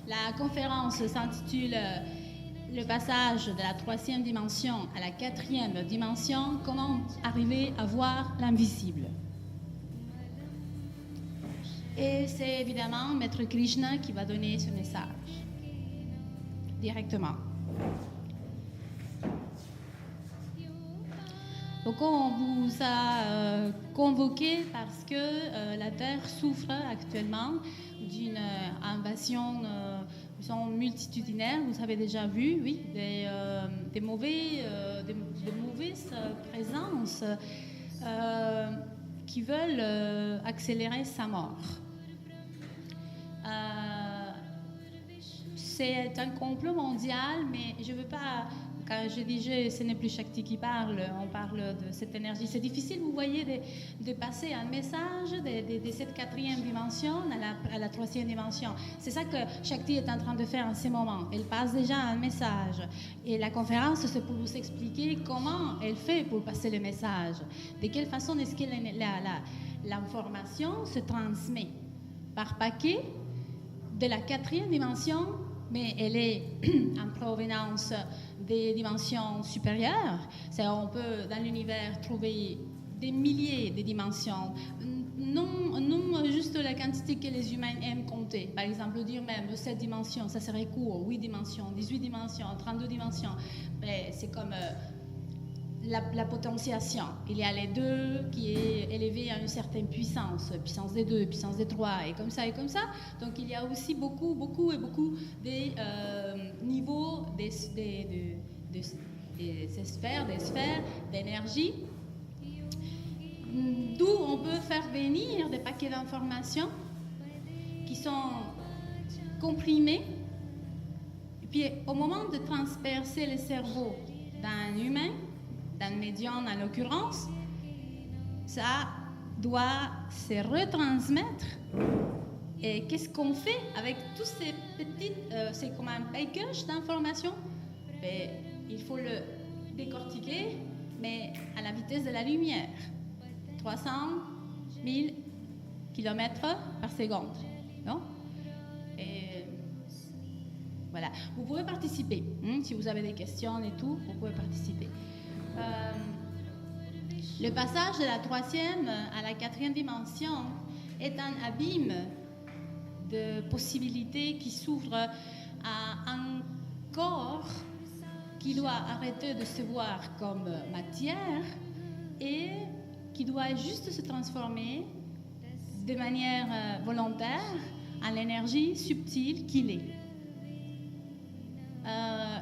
La conférence s'intitule Le passage de la 3e dimension à la 4e dimension, comment arriver à voir l'invisible. Et c'est évidemment Maître Krishna qui va donner ce message directement. Donc on vous a convoqué parce que la Terre souffre actuellement d'une invasion multitudinaire. Vous avez déjà vu, oui, des mauvaises présences qui veulent accélérer sa mort. C'est un complot mondial, mais je ne veux pas... Quand je dis ce n'est plus Shakti qui parle, on parle de cette énergie. C'est difficile, vous voyez, de passer un message de cette 4e dimension à la 3e dimension. C'est ça que Shakti est en train de faire en ce moment. Elle passe déjà un message. Et la conférence, c'est pour vous expliquer comment elle fait pour passer le message. De quelle façon est-ce que l'information se transmet par paquet de la 4e dimension, mais elle est en provenance des dimensions supérieures. On peut, dans l'univers, trouver des milliers de dimensions. Non juste la quantité que les humains aiment compter. Par exemple, dire même 7 dimensions, ça serait court. 8 dimensions, 18 dimensions, 32 dimensions. Mais c'est comme la potentiation. Il y a les 2 qui est élevée à une certaine puissance des 2, puissance des 3, et comme ça, et comme ça. Donc il y a aussi beaucoup des niveaux des sphères d'énergie, d'où on peut faire venir des paquets d'informations qui sont comprimés. Et puis au moment de transpercer le cerveau d'un humain, d'un médium en l'occurrence, ça doit se retransmettre. Et qu'est-ce qu'on fait avec tous ces petites... c'est comme un package d'informations. Il faut le décortiquer, mais à la vitesse de la lumière. 300 000 km par seconde. Non? Et voilà. Vous pouvez participer. Si vous avez des questions et tout, vous pouvez participer. Le passage de la 3e à la 4e dimension est un abîme de possibilités qui s'ouvre à un corps qui doit arrêter de se voir comme matière et qui doit juste se transformer de manière volontaire en l'énergie subtile qu'il est.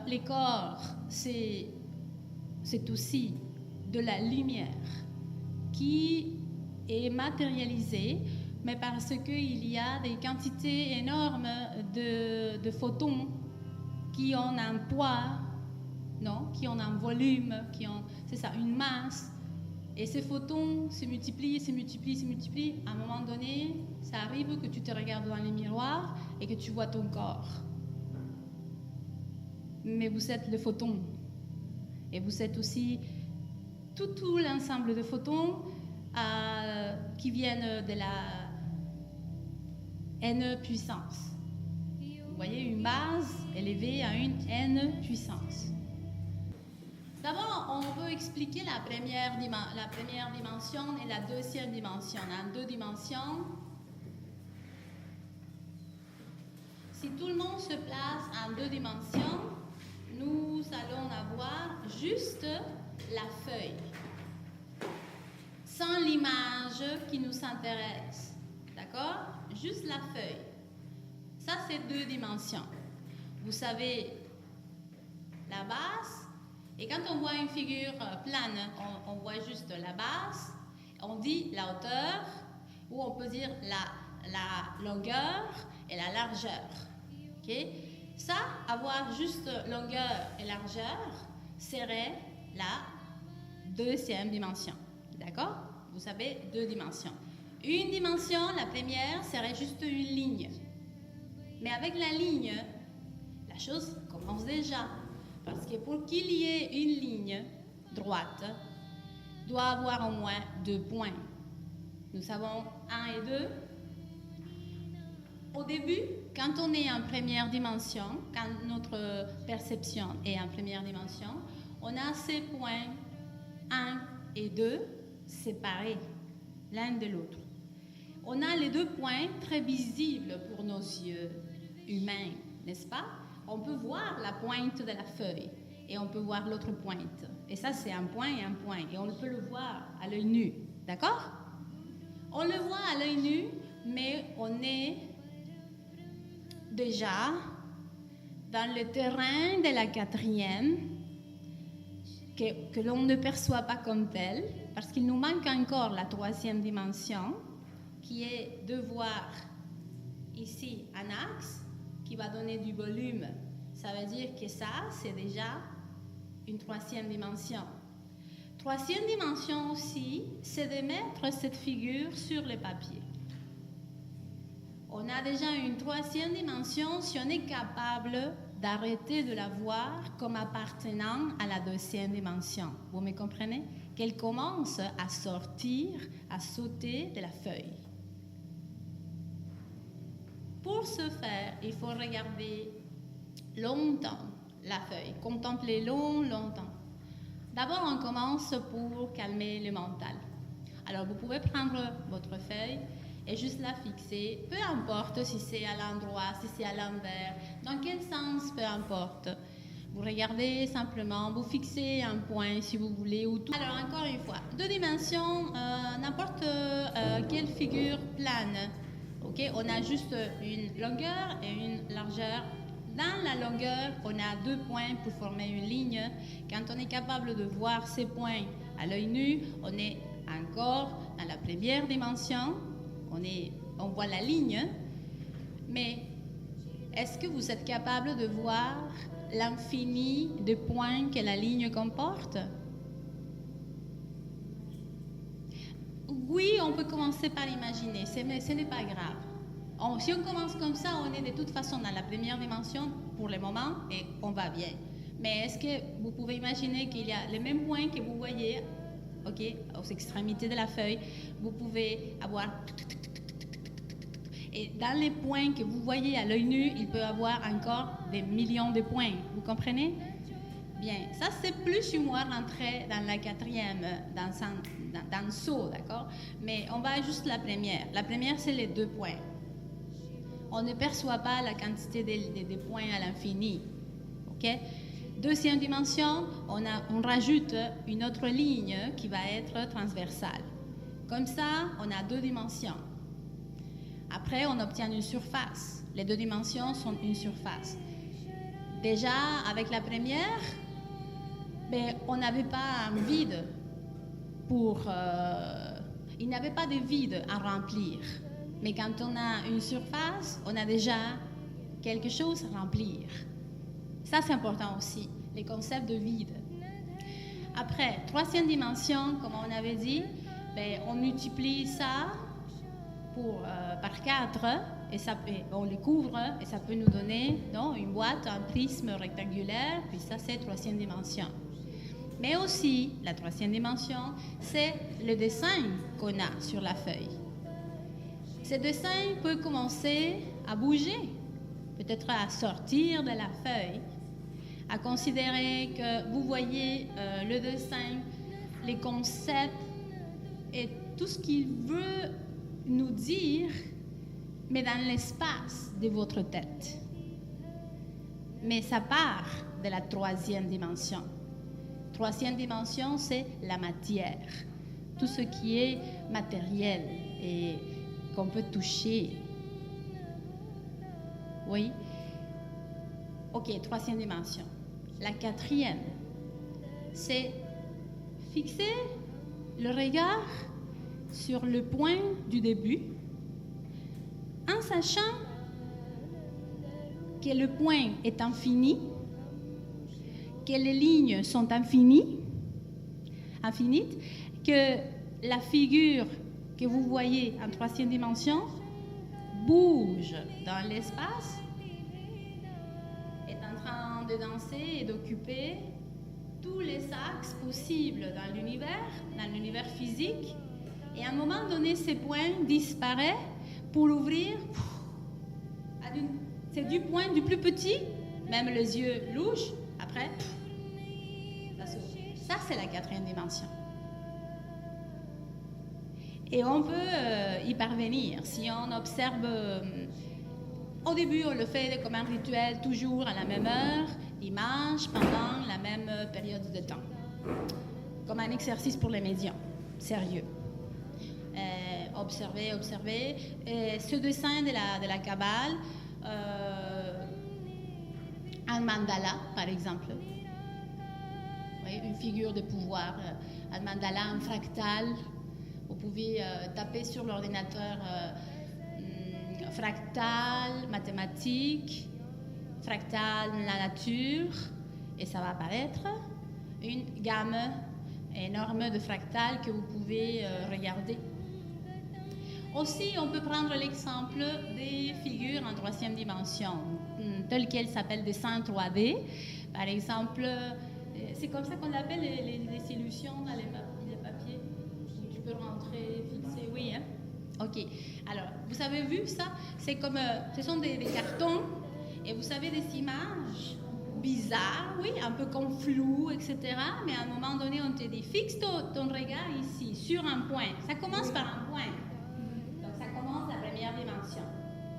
Les corps, c'est aussi de la lumière qui est matérialisée, mais parce qu'il y a des quantités énormes de photons qui ont un poids, non, qui ont un volume, c'est ça, une masse. Et ces photons se multiplient. À un moment donné, ça arrive que tu te regardes dans les miroirs et que tu vois ton corps. Mais vous êtes le photon. Et vous êtes aussi tout l'ensemble de photons qui viennent de la n puissance. Vous voyez, une base élevée à une n puissance. D'abord, on peut expliquer la première dimension et la 2e dimension. En 2 dimensions, si tout le monde se place en 2 dimensions, nous allons avoir juste la feuille, sans l'image qui nous intéresse. D'accord? Juste la feuille. Ça, c'est 2 dimensions. Vous savez la base, et quand on voit une figure plane, on voit juste la base, on dit la hauteur, ou on peut dire la longueur et la largeur. Okay? Ça, avoir juste longueur et largeur, serait la 2e dimension. D'accord? Vous savez, 2 dimensions. Une dimension, la première, serait juste une ligne. Mais avec la ligne, la chose commence déjà. Parce que pour qu'il y ait une ligne droite, doit avoir au moins 2 points. Nous savons 1 et 2. Au début, quand on est en première dimension, quand notre perception est en première dimension, on a ces points 1 et 2 séparés l'un de l'autre. On a les 2 points très visibles pour nos yeux humains, n'est-ce pas? On peut voir la pointe de la feuille et on peut voir l'autre pointe. Et ça, c'est un point et un point. Et on peut le voir à l'œil nu. D'accord? On le voit à l'œil nu, mais on est déjà dans le terrain de la 4e que l'on ne perçoit pas comme tel, parce qu'il nous manque encore la 3e dimension, qui est de voir ici un axe qui va donner du volume. Ça veut dire que ça, c'est déjà une 3e dimension. 3e dimension aussi, c'est de mettre cette figure sur le papier. On a déjà une 3e dimension si on est capable d'arrêter de la voir comme appartenant à la 2e dimension. Vous me comprenez? Qu'elle commence à sortir, à sauter de la feuille. Pour ce faire, il faut regarder longtemps la feuille, contempler longtemps. D'abord, on commence pour calmer le mental. Alors, vous pouvez prendre votre feuille et juste la fixer, peu importe si c'est à l'endroit, si c'est à l'envers, dans quel sens, peu importe. Vous regardez simplement, vous fixez un point si vous voulez. Ou tout. Alors, encore une fois, 2 dimensions, n'importe quelle figure plane. Okay? On a juste une longueur et une largeur. Dans la longueur, on a 2 points pour former une ligne. Quand on est capable de voir ces points à l'œil nu, on est encore dans la première dimension. On voit la ligne, mais est-ce que vous êtes capable de voir l'infini de points que la ligne comporte? Oui, on peut commencer par imaginer, ce n'est pas grave. Si on commence comme ça, on est de toute façon dans la première dimension pour le moment et on va bien. Mais est-ce que vous pouvez imaginer qu'il y a les mêmes points que vous voyez, aux extrémités de la feuille, vous pouvez avoir... Et dans les points que vous voyez à l'œil nu, il peut y avoir encore des millions de points. Vous comprenez? Bien, ça c'est plus ou moins rentrer dans la 4e, dans le saut, d'accord? Mais on va juste la première. La première, c'est les 2 points. On ne perçoit pas la quantité des points à l'infini. OK? 2e dimension, on rajoute une autre ligne qui va être transversale. Comme ça, on a 2 dimensions. Après, on obtient une surface. Les 2 dimensions sont une surface. Déjà, avec la première, on n'avait pas un vide il n'y avait pas de vide à remplir. Mais quand on a une surface, on a déjà quelque chose à remplir. Ça, c'est important aussi, les concepts de vide. Après, 3e dimension, comme on avait dit, on multiplie ça par 4 et on le couvre et ça peut nous donner une boîte, un prisme rectangulaire, puis ça, c'est 3e dimension. Mais aussi, la 3e dimension, c'est le dessin qu'on a sur la feuille. Ce dessin peut commencer à bouger, peut-être à sortir de la feuille, à considérer que vous voyez le dessin, les concepts et tout ce qu'il veut nous dire, mais dans l'espace de votre tête. Mais ça part de la 3e dimension. 3e dimension, c'est la matière. Tout ce qui est matériel et qu'on peut toucher. Oui? OK, 3e dimension. La 4e, c'est fixer le regard sur le point du début en sachant que le point est infini, que les lignes sont infinies, que la figure que vous voyez en 3e dimension bouge dans l'espace, est en train de danser et d'occuper tous les axes possibles dans l'univers physique, et à un moment donné, ces points disparaissent pour ouvrir c'est du point du plus petit, même les yeux louches, après, ça c'est la 4e dimension. Et on peut y parvenir si on observe. Au début, on le fait comme un rituel, toujours à la même heure, dimanche, pendant la même période de temps. Comme un exercice pour les médiums, sérieux. Observer. Ce dessin de la Kabbale, un mandala, par exemple. Oui, une figure de pouvoir. Un mandala, un fractal. Vous pouvez taper sur l'ordinateur fractal, mathématiques, fractal, la nature, et ça va apparaître une gamme énorme de fractales que vous pouvez regarder. Aussi, on peut prendre l'exemple des figures en 3e dimension, telles qu'elles s'appellent dessin 3D. Par exemple, c'est comme ça qu'on appelle les solutions dans les papiers. Tu peux rentrer, fixer, oui, hein? Ok. Alors, vous avez vu ça? C'est comme, ce sont des cartons, et vous savez, des images bizarres, oui, un peu comme flou, etc. Mais à un moment donné, on te dit, fixe ton regard ici, sur un point. Ça commence par un point. Donc, ça commence la 1re dimension.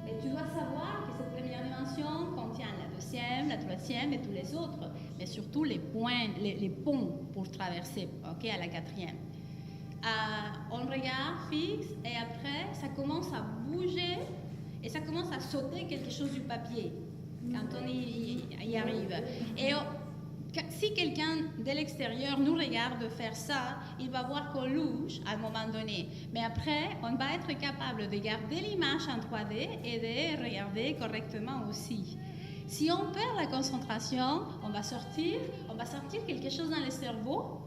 Mais tu dois savoir que cette 1re dimension contient la 2e, la 3e et tous les autres. Mais surtout les points, les ponts pour traverser, ok, à la 4e. On regarde, fixe, et après, ça commence à bouger et ça commence à sauter quelque chose du papier quand on y arrive. Et si quelqu'un de l'extérieur nous regarde faire ça, il va voir qu'on louche à un moment donné. Mais après, on va être capable de garder l'image en 3D et de regarder correctement aussi. Si on perd la concentration, on va sortir quelque chose dans le cerveau.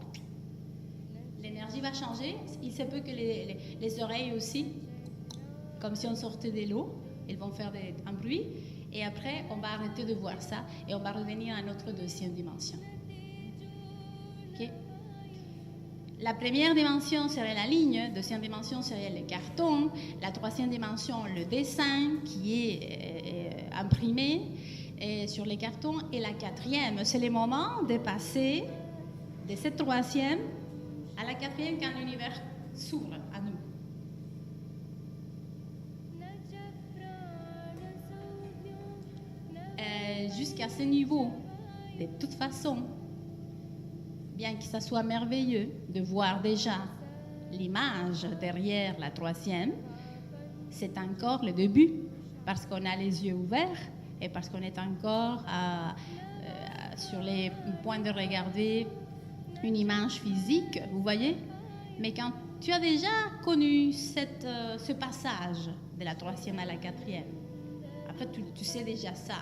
L'énergie va changer. Il se peut que les oreilles aussi, comme si on sortait de l'eau, elles vont faire un bruit. Et après, on va arrêter de voir ça et on va revenir à notre 2e dimension. Okay? La 1re dimension serait la ligne, 2e dimension serait le carton, la 3e dimension, le dessin qui est imprimé sur les cartons, et la 4e, c'est le moment de passer de cette 3e à la 4e quand l'univers s'ouvre à nous. Jusqu'à ce niveau, de toute façon, bien que ça soit merveilleux de voir déjà l'image derrière la 3e, c'est encore le début, parce qu'on a les yeux ouverts et parce qu'on est encore sur les points de regarder une image physique, vous voyez? Mais quand tu as déjà connu ce passage de la 3e à la 4e, après tu sais déjà ça,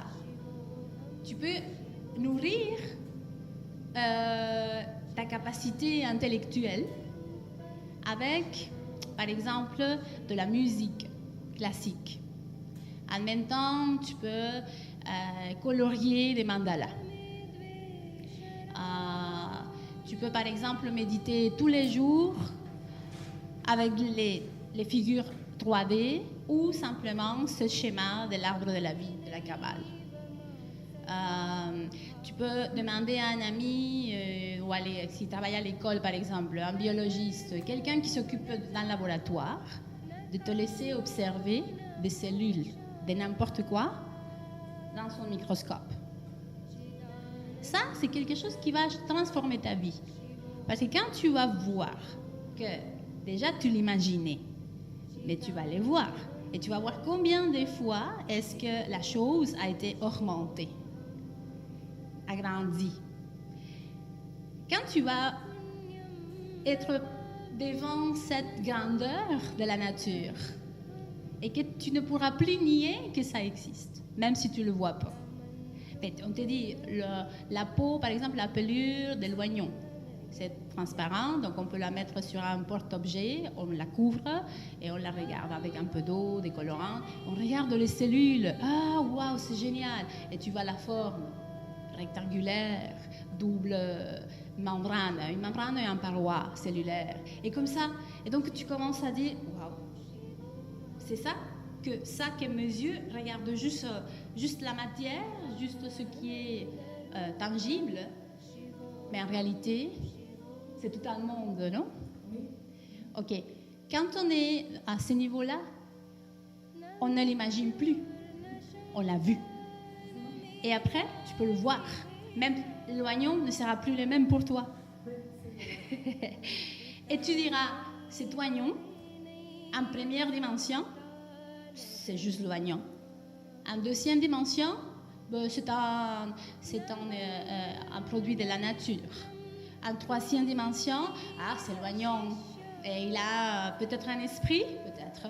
tu peux nourrir ta capacité intellectuelle avec, par exemple, de la musique classique. En même temps, tu peux colorier des mandalas. Tu peux, par exemple, méditer tous les jours avec les figures 3D ou simplement ce schéma de l'arbre de la vie, de la Kabbale. Tu peux demander à un ami, ou s'il travaille à l'école par exemple, un biologiste, quelqu'un qui s'occupe d'un laboratoire, de te laisser observer des cellules de n'importe quoi dans son microscope. Ça, c'est quelque chose qui va transformer ta vie. Parce que quand tu vas voir que déjà tu l'imaginais, mais tu vas les voir, et tu vas voir combien de fois est-ce que la chose a été augmentée, agrandie. Quand tu vas être devant cette grandeur de la nature et que tu ne pourras plus nier que ça existe, même si tu ne le vois pas. On te dit, la peau, par exemple, la pelure de l'oignon, c'est transparent, donc on peut la mettre sur un porte-objet, on la couvre et on la regarde avec un peu d'eau, des colorants. On regarde les cellules, ah, waouh, c'est génial. Et tu vois la forme rectangulaire, double membrane, une membrane et une paroi cellulaire. Et comme ça, et donc tu commences à dire, waouh, c'est ça? que ça que mes yeux regardent juste la matière, juste ce qui est tangible, mais en réalité, c'est tout un monde, non? Ok. Quand on est à ce niveau-là, on ne l'imagine plus. On l'a vu. Et après, tu peux le voir. Même l'oignon ne sera plus le même pour toi. Et tu diras, cet oignon, en première dimension, c'est juste l'oignon. En deuxième dimension, c'est un produit de la nature. En troisième dimension, c'est l'oignon. Et il a peut-être un esprit, peut-être.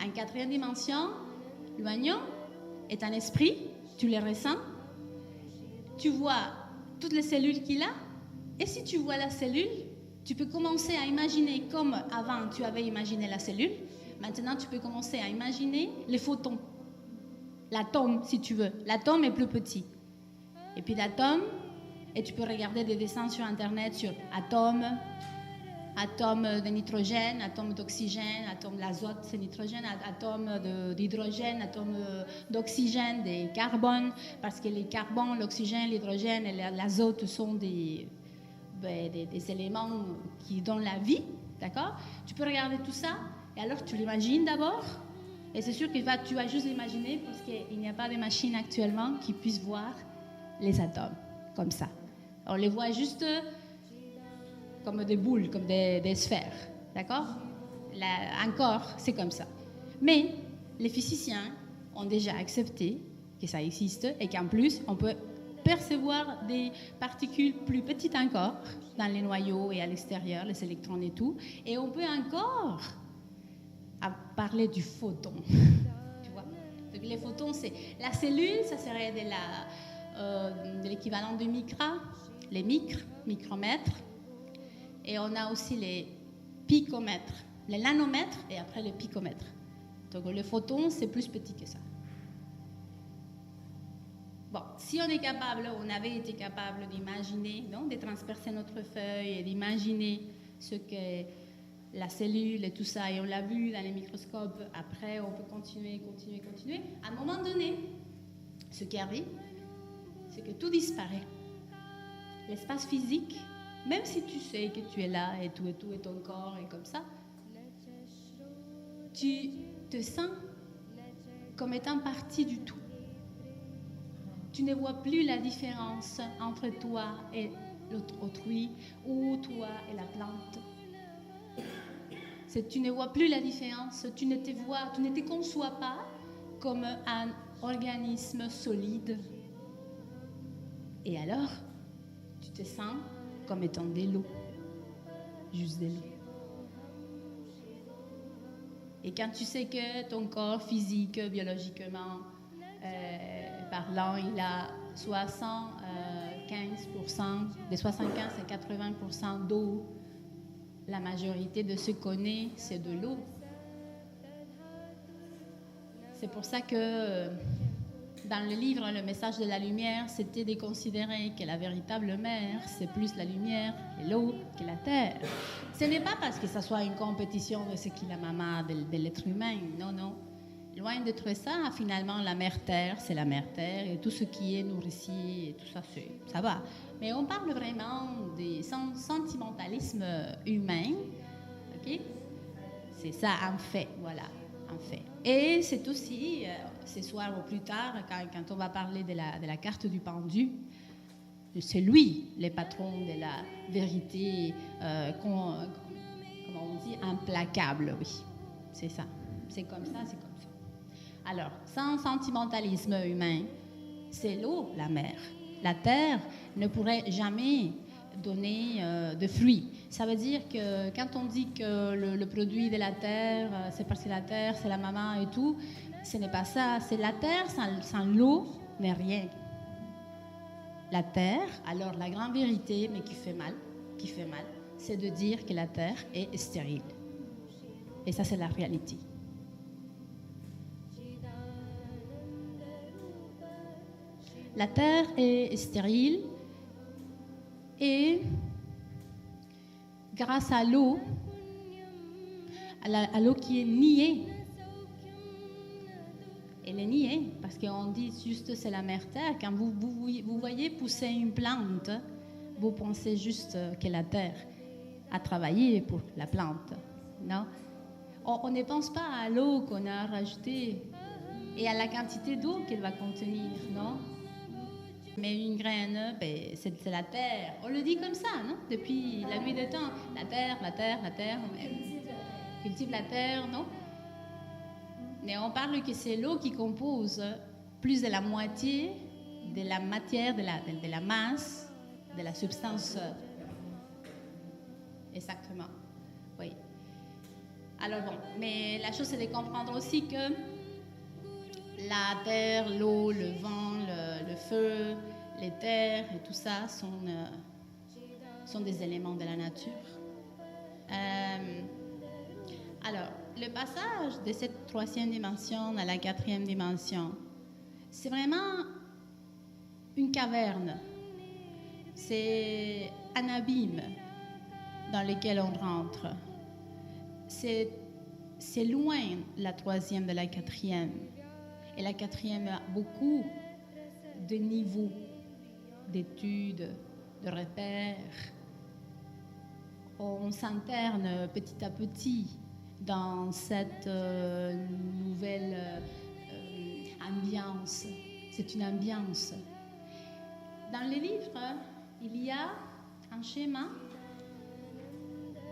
En quatrième dimension, l'oignon est un esprit, tu le ressens, tu vois toutes les cellules qu'il a, et si tu vois la cellule, tu peux commencer à imaginer comme avant tu avais imaginé la cellule, maintenant tu peux commencer à imaginer les photons, l'atome si tu veux. L'atome est plus petit. Et puis l'atome, et tu peux regarder des dessins sur Internet sur atome de nitrogène, atome d'oxygène, atome d'azote, c'est nitrogène, atome d'hydrogène, atome d'oxygène, des carbones, parce que les carbones, l'oxygène, l'hydrogène et l'azote sont des éléments qui donnent la vie, d'accord? Tu peux regarder tout ça, et alors tu l'imagines d'abord, et c'est sûr que tu vas juste l'imaginer, parce qu'il n'y a pas de machine actuellement qui puisse voir les atomes, comme ça. On les voit juste comme des boules, comme des sphères, d'accord? Encore, c'est comme ça. Mais les physiciens ont déjà accepté que ça existe et qu'en plus, on peut percevoir des particules plus petites encore dans les noyaux et à l'extérieur, les électrons et tout. Et on peut encore parler du photon. Tu vois? Donc les photons, c'est la cellule, ça serait de l'équivalent de micra, les micromètres. Et on a aussi les picomètres, les nanomètres et après les picomètres. Donc le photon, c'est plus petit que ça. Bon, si on est capable, on avait été capable d'imaginer, non, de transpercer notre feuille et d'imaginer ce qu'est la cellule et tout ça, et on l'a vu dans les microscopes, après on peut continuer. À un moment donné, ce qui arrive, c'est que tout disparaît. L'espace physique, même si tu sais que tu es là et tout, et ton corps est comme ça, tu te sens comme étant partie du tout. Tu ne vois plus la différence entre toi et l'autrui, ou toi et la plante. Tu ne vois plus la différence, tu ne te conçois pas comme un organisme solide. Et alors, tu te sens comme étant de l'eau, juste de l'eau. Et quand tu sais que ton corps physique, biologiquement parlant, il a 75%, de 75 à 80% d'eau, la majorité de ce qu'on est, c'est de l'eau. C'est pour ça que dans le livre, le message de la lumière, c'était de considérer que la véritable mer, c'est plus la lumière et l'eau que la terre. Ce n'est pas parce que ça soit une compétition de ce qui est la maman de l'être humain, non. Loin d'être ça, finalement, la mère terre, c'est la mère terre, et tout ce qui est nourricier, et tout ça, ça va. Mais on parle vraiment du sentimentalisme humain, ok? C'est ça, en fait, voilà. En fait. Et c'est aussi, ce soir ou plus tard, quand on va parler de la carte du pendu, c'est lui le patron de la vérité, comment on dit, implacable, oui. C'est ça. C'est comme ça. Alors, sans sentimentalisme humain, c'est l'eau, la mer. La terre ne pourrait jamais donner de fruits. Ça veut dire que quand on dit que le produit de la terre, c'est parce que la terre, c'est la maman et tout, ce n'est pas ça. C'est la terre sans l'eau n'est rien. La terre, alors la grande vérité, mais qui fait mal, c'est de dire que la terre est stérile. Et ça, c'est la réalité. La terre est stérile et grâce à l'eau qui est niée, Elle est niée, parce qu'on dit juste c'est la mère terre. Quand vous voyez pousser une plante, vous pensez juste que la terre a travaillé pour la plante. Non? On ne pense pas à l'eau qu'on a rajoutée et à la quantité d'eau qu'elle va contenir, non? Mais une graine, ben, c'est la terre. On le dit comme ça, non? Depuis la nuit des temps. La terre, la terre, la terre. On cultive la terre, non? Mais on parle que c'est l'eau qui compose plus de la moitié de la matière, de la masse, de la substance. Exactement. Oui. Alors bon, mais la chose c'est de comprendre aussi que la terre, l'eau, le vent, le feu, les terres et tout ça sont des éléments de la nature. Alors, le passage de cette troisième dimension à la quatrième dimension, c'est vraiment une caverne. C'est un abîme dans lequel on rentre. C'est loin la troisième de la quatrième. Et la quatrième a beaucoup de niveaux d'études, de repères. On s'interne petit à petit dans cette nouvelle ambiance. C'est une ambiance. Dans les livres, il y a un schéma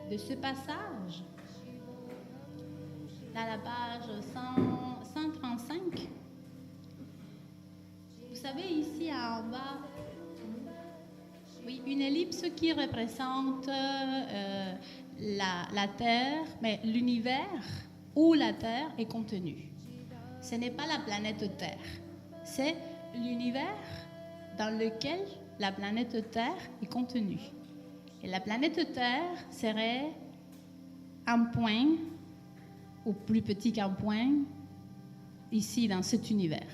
de ce passage. Dans la page 135, vous savez, ici en bas, oui, une ellipse qui représente la Terre, mais l'univers où la Terre est contenue. Ce n'est pas la planète Terre, c'est l'univers dans lequel la planète Terre est contenue. Et la planète Terre serait un point, ou plus petit qu'un point, ici dans cet univers.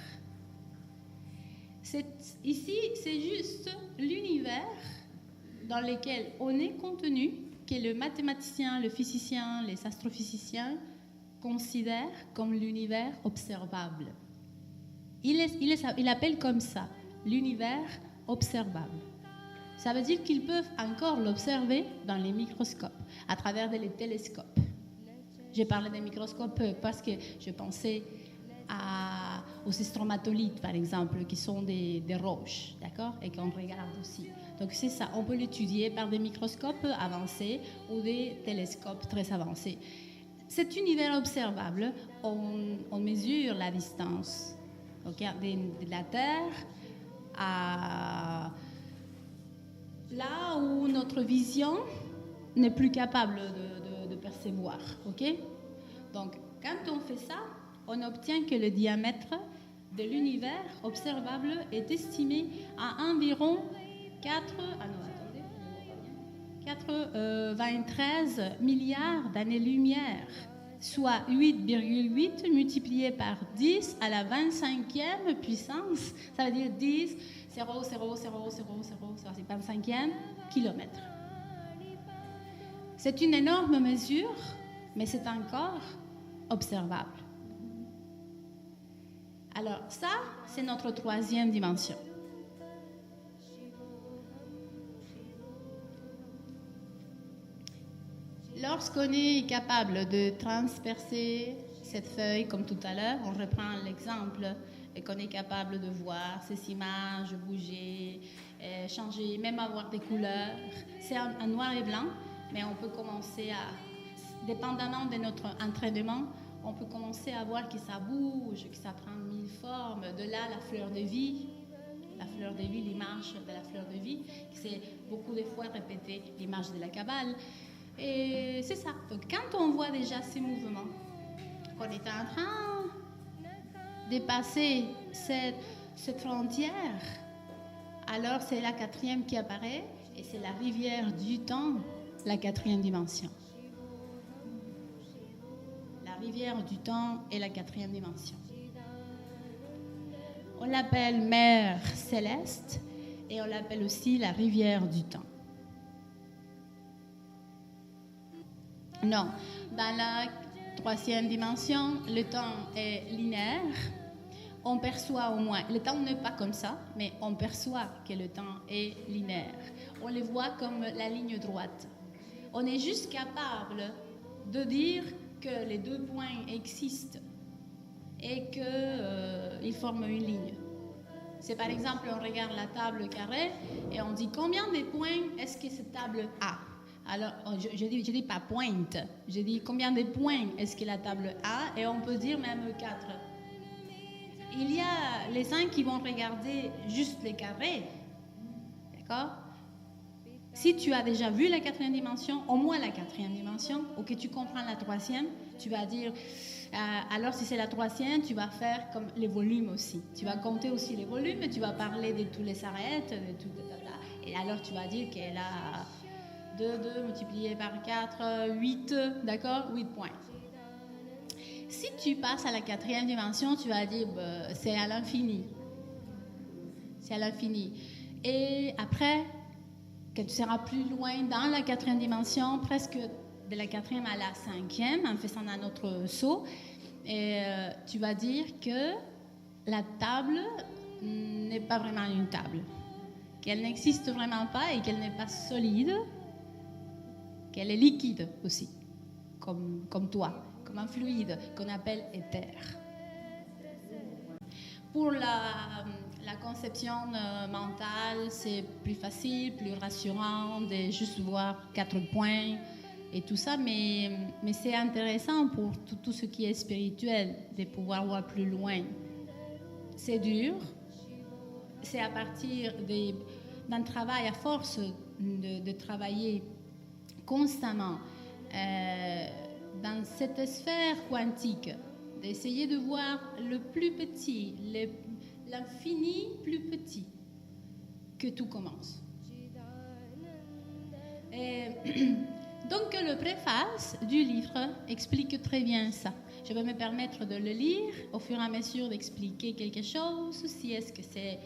Ici, c'est juste l'univers dans lequel on est contenu, que le mathématicien, le physicien, les astrophysiciens considèrent comme l'univers observable. Il appelle comme ça, l'univers observable. Ça veut dire qu'ils peuvent encore l'observer dans les microscopes, à travers les télescopes. J'ai parlé des microscopes parce que je pensais aux stromatolites, par exemple, qui sont des roches, d'accord, et qu'on regarde aussi. Donc c'est ça, on peut l'étudier par des microscopes avancés ou des télescopes très avancés. Cet univers observable, on mesure la distance, okay, de la Terre à là où notre vision n'est plus capable de percevoir. Okay? Donc, quand on fait ça, on obtient que le diamètre de l'univers observable est estimé à environ 93 milliards d'années-lumière, soit 8,8 multiplié par 10 à la 25e puissance, ça veut dire 10, 0,0000025e kilomètre. C'est une énorme mesure, mais c'est encore observable. Alors ça, c'est notre troisième dimension. Lorsqu'on est capable de transpercer cette feuille, comme tout à l'heure, on reprend l'exemple, et qu'on est capable de voir ces images bouger, changer, même avoir des couleurs. C'est en noir et blanc, mais on peut commencer à, dépendamment de notre entraînement, on peut commencer à voir que ça bouge, que ça prend mille formes. De là, la fleur de vie, l'image de la fleur de vie, c'est beaucoup de fois répété, l'image de la Kabbale. Et c'est ça. Donc, quand on voit déjà ces mouvements, qu'on est en train de passer cette frontière, alors c'est la quatrième qui apparaît et c'est la rivière du temps, la quatrième dimension. La rivière du temps est la quatrième dimension. On l'appelle mer céleste et on l'appelle aussi la rivière du temps. Non, dans la troisième dimension, le temps est linéaire on perçoit au moins, le temps n'est pas comme ça, mais on perçoit que le temps est linéaire. On le voit comme la ligne droite. On est juste capable de dire que les deux points existent et qu'ils forment une ligne. C'est par exemple, on regarde la table carrée et on dit combien de points est-ce que cette table a. Alors, je dis pas pointe, je dis combien de points est-ce que la table a, et on peut dire même 4. Il y a les uns qui vont regarder juste les carrés, d'accord? Si tu as déjà vu la 4e dimension, au moins la 4e dimension, ou que tu comprends la 3e, tu vas dire, alors si c'est la 3e, tu vas faire comme les volumes aussi. Tu vas compter aussi les volumes, tu vas parler de tous les arêtes, de tout, et alors tu vas dire qu'elle a 2 multiplié par 4, 8, d'accord? 8 points. Si tu passes à la 4e dimension, tu vas dire, c'est à l'infini. C'est à l'infini. Et après, que tu seras plus loin dans la 4e dimension, presque de la 4e à la 5e, en faisant un autre saut, et tu vas dire que la table n'est pas vraiment une table, qu'elle n'existe vraiment pas et qu'elle n'est pas solide, qu'elle est liquide aussi, comme toi, comme un fluide qu'on appelle éther. Pour la conception mentale, c'est plus facile, plus rassurant de juste voir 4 points et tout ça, mais c'est intéressant pour tout ce qui est spirituel, de pouvoir voir plus loin. C'est dur, c'est à partir d'un travail, à force de travailler constamment dans cette sphère quantique, d'essayer de voir le plus petit, l'infini plus petit, que tout commence. Et donc le préface du livre explique très bien ça. Je vais me permettre de le lire au fur et à mesure d'expliquer quelque chose, si est-ce que c'est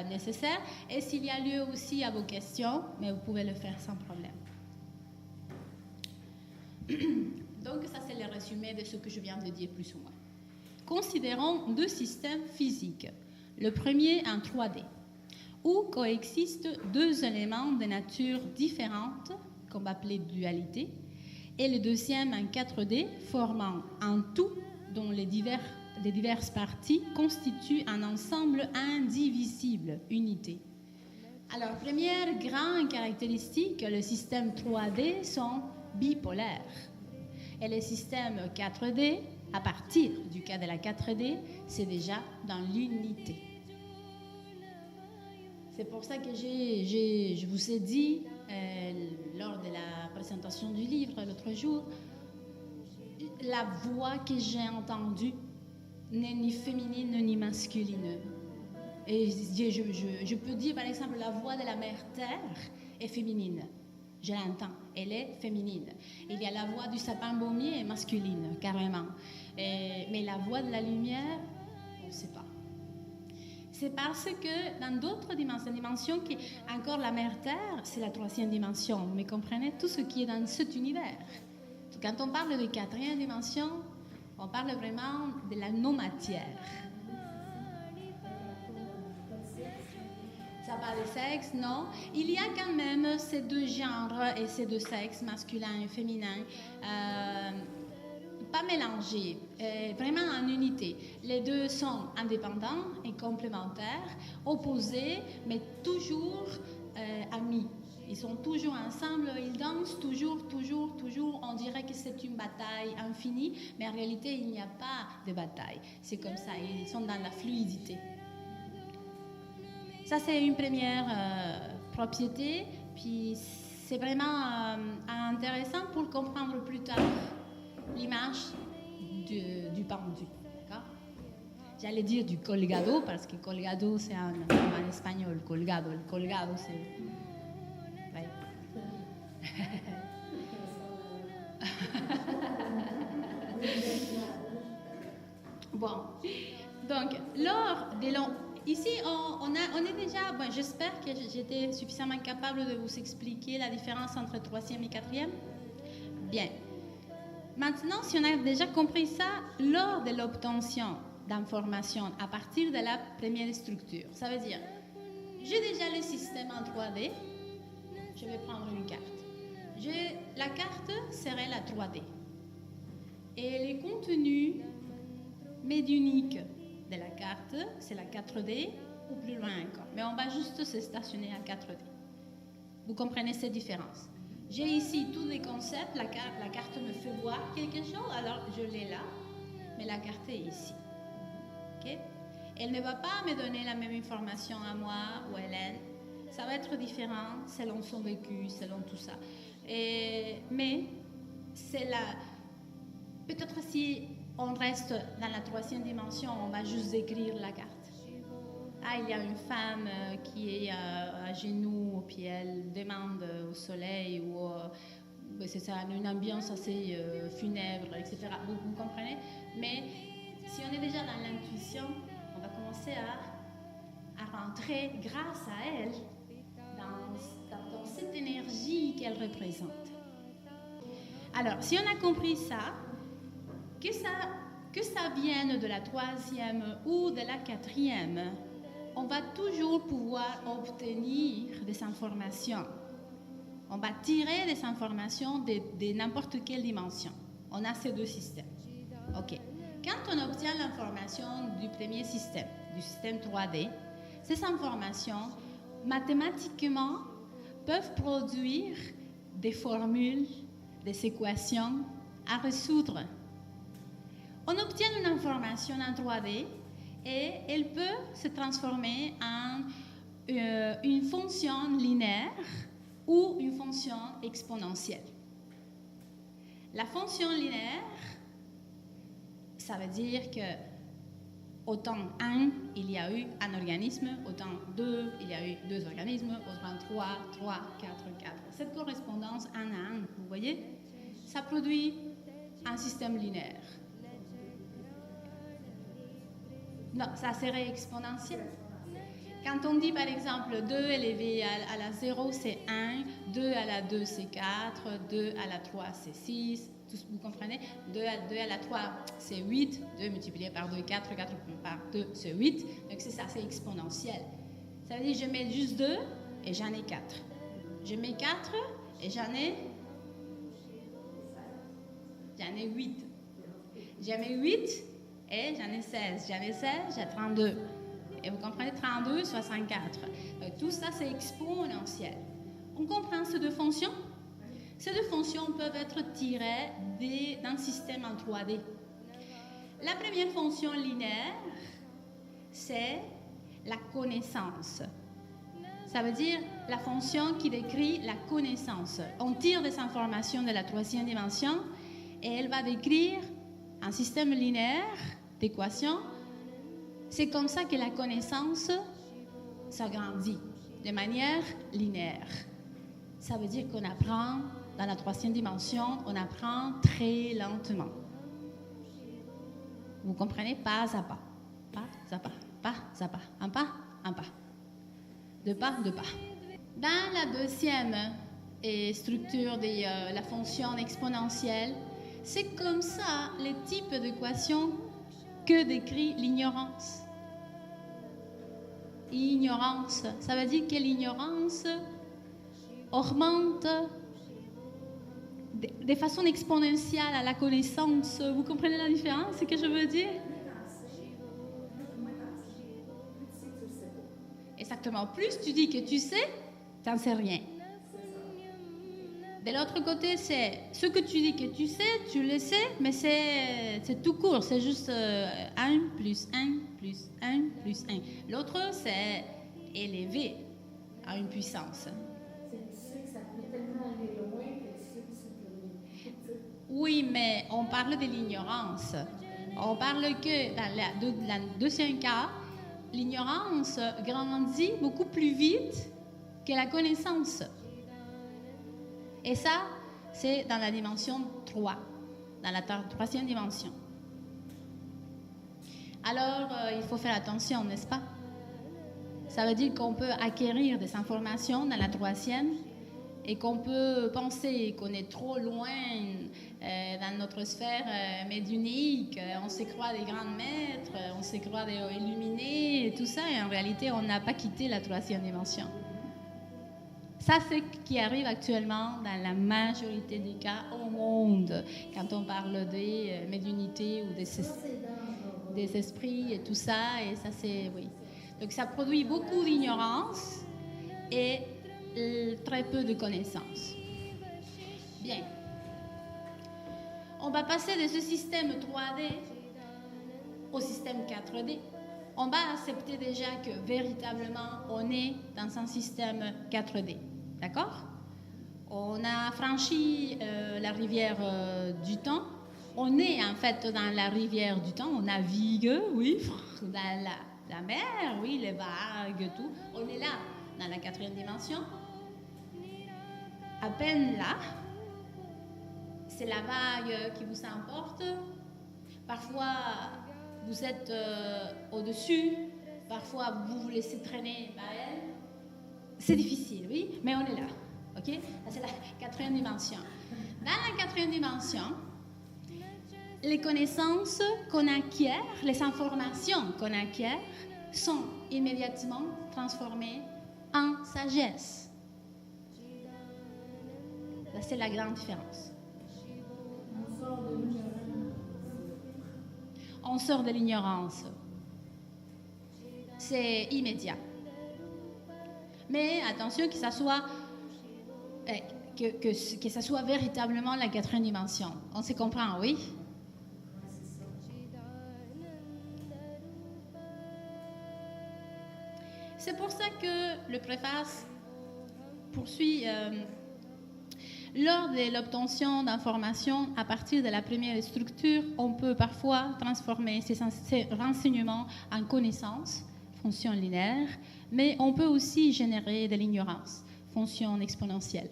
nécessaire, et s'il y a lieu aussi à vos questions, mais vous pouvez le faire sans problème. Donc ça c'est le résumé de ce que je viens de dire plus ou moins. Considérons 2 systèmes physiques. Le premier en 3D, où coexistent 2 éléments de nature différente, qu'on va appeler dualité, et le deuxième en 4D, formant un tout dont les diverses parties constituent un ensemble indivisible, unité. Alors, première grande caractéristique, le système 3D sont bipolaires. Et le système 4D, à partir du cas de la 4D, c'est déjà dans l'unité. C'est pour ça que je vous ai dit, lors de la présentation du livre l'autre jour, la voix que j'ai entendue n'est ni féminine ni masculine. Et je peux dire, par exemple, la voix de la mère Terre est féminine. Je l'entends, elle est féminine. Il y a la voix du sapin baumier masculine, carrément. Mais la voix de la lumière, on ne sait pas. C'est parce que dans d'autres dimensions, qui, encore la mère Terre, c'est la 3e dimension. Vous me comprenez? Tout ce qui est dans cet univers. Quand on parle de 4e dimension, on parle vraiment de la non-matière. Ça parle de sexe, non. Il y a quand même ces 2 genres et ces 2 sexes, masculin et féminin, pas mélangés, vraiment en unité. Les 2 sont indépendants et complémentaires, opposés, mais toujours amis. Ils sont toujours ensemble, ils dansent toujours. On dirait que c'est une bataille infinie, mais en réalité, il n'y a pas de bataille. C'est comme ça, ils sont dans la fluidité. Ça, c'est une première propriété, puis c'est vraiment intéressant pour comprendre plus tard l'image du pendu. D'accord? J'allais dire du colgado, parce que colgado, c'est en espagnol, colgado. Le colgado, c'est... Ouais. Bon, donc, lors des longs... Ici, on est déjà... Bon, j'espère que j'étais suffisamment capable de vous expliquer la différence entre 3e et 4e. Bien. Maintenant, si on a déjà compris ça, lors de l'obtention d'informations à partir de la première structure. Ça veut dire, j'ai déjà le système en 3D, je vais prendre une carte. La carte serait la 3D. Et les contenus médiuniques de la carte, c'est la 4D ou plus loin encore. Mais on va juste se stationner à 4D. Vous comprenez cette différence? J'ai ici tous les concepts, la carte me fait voir quelque chose, alors je l'ai là, mais la carte est ici. Okay? Elle ne va pas me donner la même information à moi ou à Hélène. Ça va être différent selon son vécu, selon tout ça. Mais c'est là. Peut-être si on reste dans la troisième dimension, on va juste décrire la carte. Ah, il y a une femme qui est à genoux, puis elle demande au soleil, ou c'est ça, une ambiance assez funèbre, etc. Vous comprenez? Mais si on est déjà dans l'intuition, on va commencer à rentrer grâce à elle dans cette énergie qu'elle représente. Alors, si on a compris ça, que ça vienne de la troisième ou de la quatrième, on va toujours pouvoir obtenir des informations. On va tirer des informations de n'importe quelle dimension. On a ces deux systèmes. OK. Quand on obtient l'information du premier système, du système 3D, ces informations, mathématiquement, peuvent produire des formules, des équations à résoudre. On obtient une information en 3D et elle peut se transformer en une fonction linéaire ou une fonction exponentielle. La fonction linéaire, ça veut dire que autant 1, il y a eu un organisme, autant 2, il y a eu 2 organismes, autant 3, 4, 4. Cette correspondance 1 à 1, vous voyez, ça produit un système linéaire. Non, ça serait exponentiel. Quand on dit par exemple 2 élevé à la 0, c'est 1, 2 à la 2, c'est 4, 2 à la 3, c'est 6, vous comprenez? 2 à la 3, c'est 8, 2 multiplié par 2, 4, 4 par 2, c'est 8. Donc c'est ça, c'est exponentiel. Ça veut dire je mets juste 2 et j'en ai 4. Je mets 4 et j'en ai 8. J'en ai 8 et j'en ai 16. J'en ai 16, j'ai 32. Et vous comprenez, 32, 64. Donc, tout ça, c'est exponentiel. On comprend ces deux fonctions? Ces deux fonctions peuvent être tirées d'un système en 3D. La première fonction linéaire, c'est la connaissance. Ça veut dire la fonction qui décrit la connaissance. On tire des informations de la troisième dimension et elle va décrire un système linéaire d'équations. C'est comme ça que la connaissance s'agrandit, de manière linéaire. Ça veut dire qu'on apprend dans la troisième dimension, on apprend très lentement. Vous comprenez? Pas à pas. Pas à pas. Pas à pas. Un pas, un pas. Deux pas, deux pas. Dans la deuxième structure de la fonction exponentielle, c'est comme ça le type d'équation que décrit l'ignorance. Ignorance, ça veut dire que l'ignorance augmente de façon exponentielle à la connaissance. Vous comprenez la différence, ce que je veux dire? Exactement. Plus tu dis que tu sais, tu n'en sais rien. De l'autre côté, c'est ce que tu dis que tu sais, tu le sais, mais c'est tout court. C'est juste 1 plus 1 plus 1 plus 1. L'autre, c'est élevé à une puissance. Oui, mais on parle de l'ignorance. On parle que dans la deuxième cas, l'ignorance grandit beaucoup plus vite que la connaissance. Et ça, c'est dans la dimension 3, dans la troisième dimension. Alors, il faut faire attention, n'est-ce pas? Ça veut dire qu'on peut acquérir des informations dans la troisième et qu'on peut penser qu'on est trop loin dans notre sphère médiumnique, on se croit des grands maîtres, on se croit des illuminés, et tout ça, et en réalité, on n'a pas quitté la troisième dimension. Ça, c'est ce qui arrive actuellement dans la majorité des cas au monde, quand on parle des médiumnités ou des esprits et tout ça, et ça, c'est, oui. Donc, ça produit beaucoup d'ignorance et très peu de connaissances. Bien. On va passer de ce système 3D au système 4D. On va accepter déjà que véritablement on est dans un système 4D. D'accord? On a franchi la rivière du temps. On est en fait dans la rivière du temps. On navigue, oui, dans la mer, oui, les vagues, tout. On est là, dans la quatrième dimension. À peine là. C'est la vague qui vous emporte. Parfois, vous êtes au-dessus. Parfois, vous vous laissez traîner par elle. C'est difficile, oui, mais on est là. OK? C'est la quatrième dimension. Dans la quatrième dimension, les connaissances qu'on acquiert, les informations qu'on acquiert, sont immédiatement transformées en sagesse. Là, c'est la grande différence. On sort de l'ignorance. C'est immédiat. Mais attention que ça soit, que ça soit véritablement la quatrième dimension. On se comprend, oui? C'est pour ça que le préface poursuit... lors de l'obtention d'informations à partir de la première structure, on peut parfois transformer ces renseignements en connaissances, fonction linéaire, mais on peut aussi générer de l'ignorance, fonction exponentielle.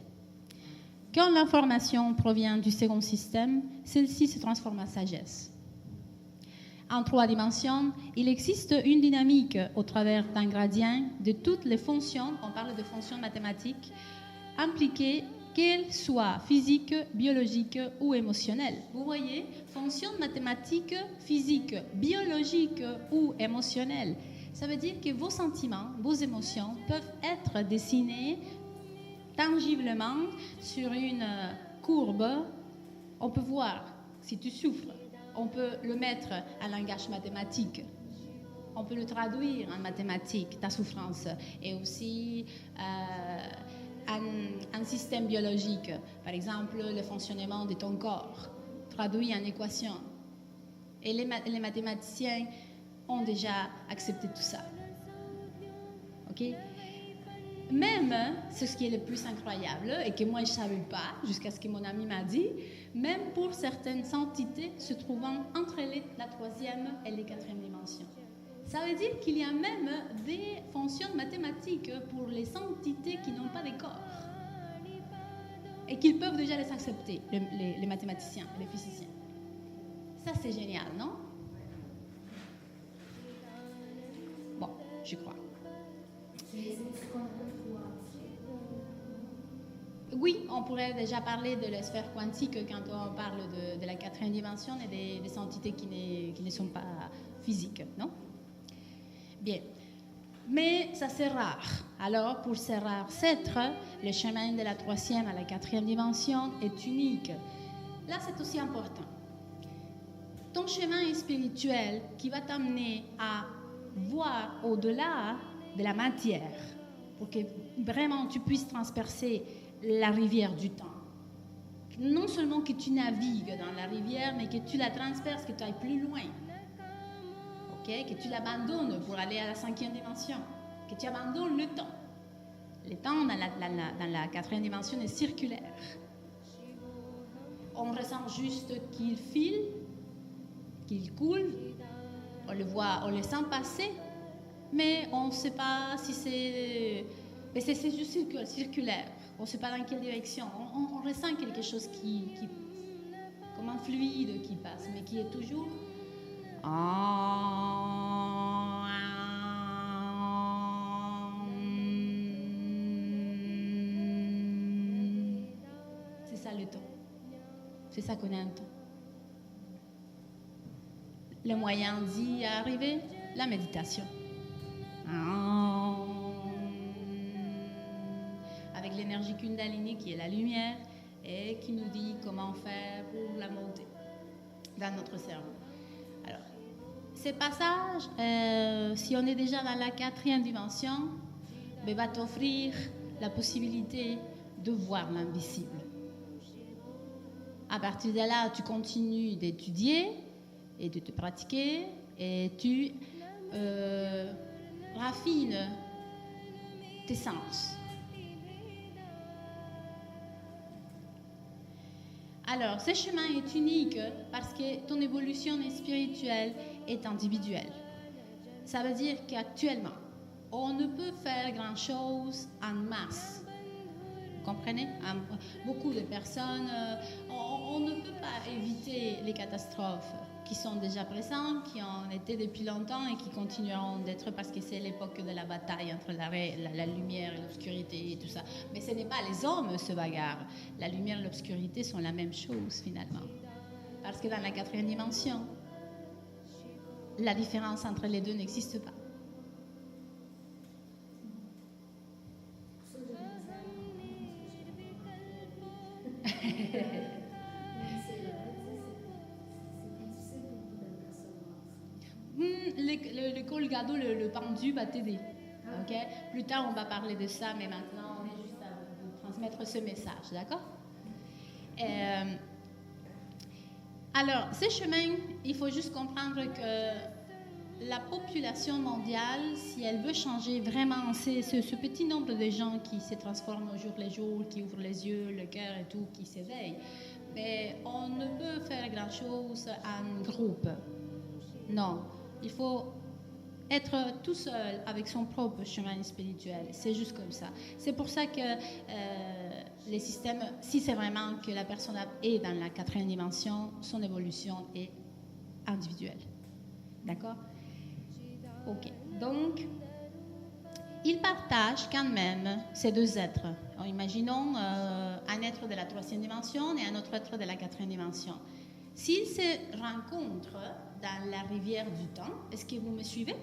Quand l'information provient du second système, celle-ci se transforme en sagesse. En 3 dimensions, il existe une dynamique au travers d'un gradient de toutes les fonctions, on parle de fonctions mathématiques, impliquées qu'elles soient physiques, biologiques ou émotionnelles. Vous voyez, fonctions mathématiques, physiques, biologiques ou émotionnelles. Ça veut dire que vos sentiments, vos émotions peuvent être dessinés tangiblement sur une courbe. On peut voir si tu souffres. On peut le mettre en langage mathématique. On peut le traduire en mathématiques, ta souffrance. Et aussi... un système biologique, par exemple le fonctionnement de ton corps, traduit en équation. Et les mathématiciens ont déjà accepté tout ça. OK? Même, c'est ce qui est le plus incroyable, et que moi je ne savais pas, jusqu'à ce que mon ami m'a dit, même pour certaines entités se trouvant entre la troisième et les quatrième dimensions. Ça veut dire qu'il y a même des fonctions mathématiques pour les entités qui n'ont pas de corps. Et qu'ils peuvent déjà les accepter, les mathématiciens, les physiciens. Ça, c'est génial, non? Bon, je crois. Oui, on pourrait déjà parler de la sphère quantique quand on parle de la quatrième dimension et des entités qui ne sont pas physiques, non? Bien. Mais ça c'est rare. Alors, pour ces rares êtres, le chemin de la troisième à la quatrième dimension est unique. Là, c'est aussi important. Ton chemin est spirituel qui va t'amener à voir au-delà de la matière pour que vraiment tu puisses transpercer la rivière du temps. Non seulement que tu navigues dans la rivière, mais que tu la transperces, que tu ailles plus loin. Que tu l'abandonnes pour aller à la cinquième dimension, que tu abandonnes le temps. Le temps dans la quatrième dimension est circulaire. On ressent juste qu'il file, qu'il coule, on le voit, on le sent passer, mais on ne sait pas si c'est... Mais c'est juste circulaire, on ne sait pas dans quelle direction. On ressent quelque chose qui comme un fluide qui passe, mais qui est toujours... C'est ça le temps. C'est ça qu'on entend. Le moyen d'y arriver, la méditation. Avec l'énergie Kundalini qui est la lumière et qui nous dit comment faire pour la monter dans notre cerveau. Alors, ces passages, si on est déjà dans la 4e dimension, va t'offrir la possibilité de voir l'invisible. À partir de là, tu continues d'étudier et de te pratiquer et tu raffines tes sens. Alors, ce chemin est unique parce que ton évolution spirituelle est individuelle. Ça veut dire qu'actuellement, on ne peut faire grand-chose en masse. Vous comprenez? Beaucoup de personnes, on ne peut pas éviter les catastrophes qui sont déjà présentes, qui ont été depuis longtemps et qui continueront d'être parce que c'est l'époque de la bataille entre la lumière et l'obscurité et tout ça. Mais ce n'est pas les hommes se bagarrent. La lumière et l'obscurité sont la même chose finalement. Parce que dans la 4e dimension, la différence entre les deux n'existe pas. Le Colgado, le pendu va t'aider. Okay? Plus tard, on va parler de ça, mais maintenant, on est juste à vous transmettre ce message, d'accord? Alors, ce chemin, il faut juste comprendre que la population mondiale, si elle veut changer vraiment, c'est ce petit nombre de gens qui se transforment au jour le jour, qui ouvrent les yeux, le cœur et tout, qui s'éveillent. Mais on ne peut faire grand-chose en groupe. Non, il faut être tout seul avec son propre chemin spirituel. C'est juste comme ça. C'est pour ça que les systèmes, si c'est vraiment que la personne est dans la 4e dimension, son évolution est individuelle. D'accord? Ok. Donc, ils partagent quand même ces deux êtres. Alors, imaginons un être de la 3e dimension et un autre être de la 4e dimension. S'ils se rencontrent dans la rivière du temps, est-ce que vous me suivez?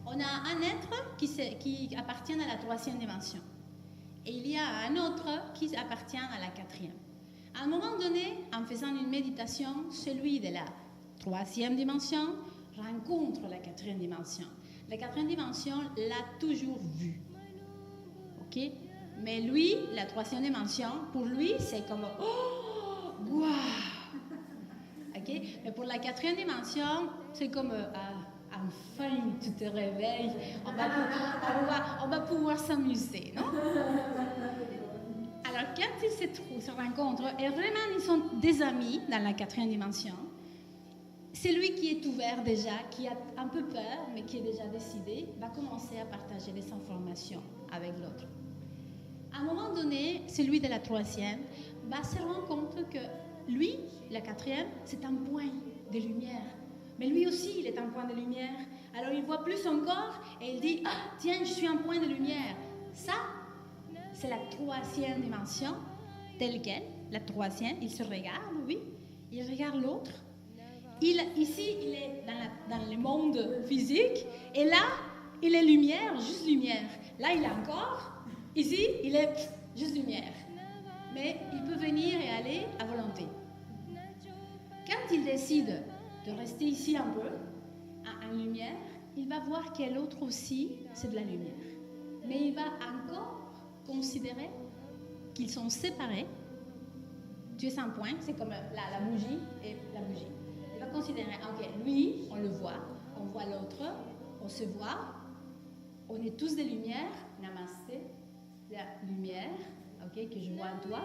On a un être qui appartient à la 3e dimension. Et il y a un autre qui appartient à la 4e. À un moment donné, en faisant une méditation, celui de la 3e dimension rencontre la 4e dimension. La 4e dimension l'a toujours vu. Ok? Mais lui, la 3e dimension, pour lui, c'est comme « Oh, waouh !» Ok? Mais pour la 4e dimension, c'est comme enfin, tu te réveilles, on va pouvoir s'amuser, non? Alors, quand ils se rencontrent, et vraiment, ils sont des amis dans la 4e dimension, celui qui est ouvert déjà, qui a un peu peur, mais qui est déjà décidé, va commencer à partager des informations avec l'autre. À un moment donné, celui de la 3e va se rendre compte que lui, la 4e, c'est un point de lumière. Mais lui aussi, il est un point de lumière. Alors il voit plus encore et il dit « Ah, tiens, je suis un point de lumière. » Ça, c'est la 3e dimension, telle qu'elle, la 3e. Il se regarde, oui. Il regarde l'autre. Ici, il est dans le monde physique. Et là, il est lumière, juste lumière. Là, il est encore. Ici, il est juste lumière. Mais il peut venir et aller à volonté. Quand il décide de rester ici un peu, en lumière, il va voir que l'autre aussi, c'est de la lumière. Mais il va encore considérer qu'ils sont séparés. Tu es un point, c'est comme la bougie et la bougie. Il va considérer, ok, lui, on le voit, on voit l'autre, on se voit, on est tous des lumières, namasté, la lumière, ok, que je vois en toi,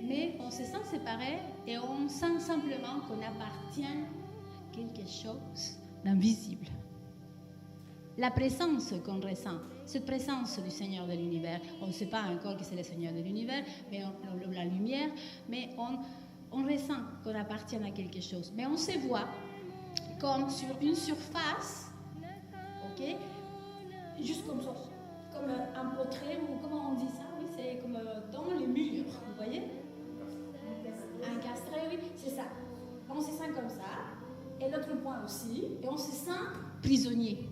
mais on se sent séparés et on sent simplement qu'on appartient à quelque chose d'invisible. La présence qu'on ressent, cette présence du Seigneur de l'univers, on ne sait pas encore que c'est le Seigneur de l'univers, mais la lumière, mais on ressent qu'on appartient à quelque chose. Mais on se voit comme sur une surface, ok, juste comme ça, comme un portrait, ou comment on dit ça, oui, c'est comme dans les murs, vous voyez? Encastré, oui, c'est ça. On se sent comme ça, et l'autre point aussi, et on se sent prisonnier.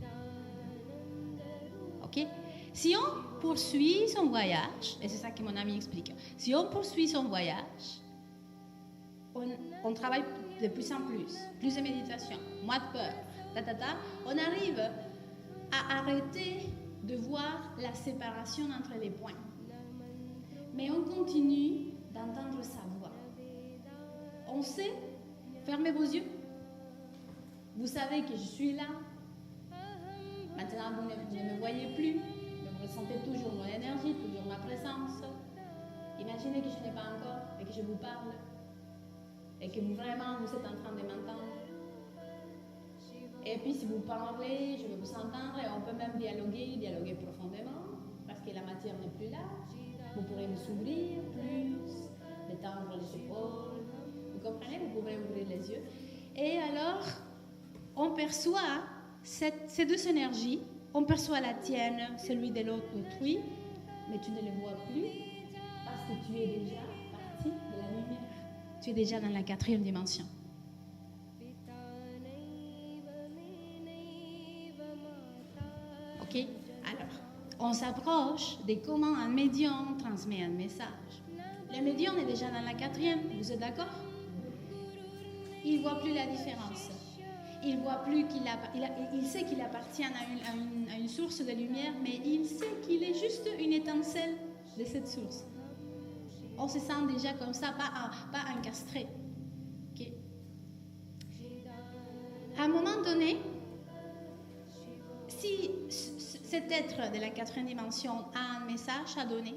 Ok? Si on poursuit son voyage, et c'est ça que mon ami explique, si on poursuit son voyage, on travaille de plus en plus de méditation, moins de peur, on arrive à arrêter de voir la séparation entre les points. Mais on continue d'entendre sa voix. On sait, fermez vos yeux. Vous savez que je suis là. Maintenant, vous ne me voyez plus, mais vous ressentez toujours mon énergie, toujours ma présence. Imaginez que je n'ai pas encore et que je vous parle et que vraiment vous êtes en train de m'entendre. Et puis si vous parlez, je vais vous entendre et on peut même dialoguer profondément parce que la matière n'est plus là. Vous pourrez vous s'ouvrir plus, détendre les épaules. Vous comprenez? Vous pouvez ouvrir les yeux. Et alors, on perçoit ces deux énergies. On perçoit la tienne, celui de l'autre, autrui, mais tu ne le vois plus parce que tu es déjà parti de la lumière. Tu es déjà dans la 4e dimension. Ok? Alors, on s'approche de comment un médium transmet un message. Le médium est déjà dans la 4e, vous êtes d'accord? Il ne voit plus la différence. Il voit plus il sait qu'il appartient à une source de lumière, mais il sait qu'il est juste une étincelle de cette source. On se sent déjà comme ça, pas encastré. Okay. À un moment donné, si cet être de la 4e dimension a un message à donner,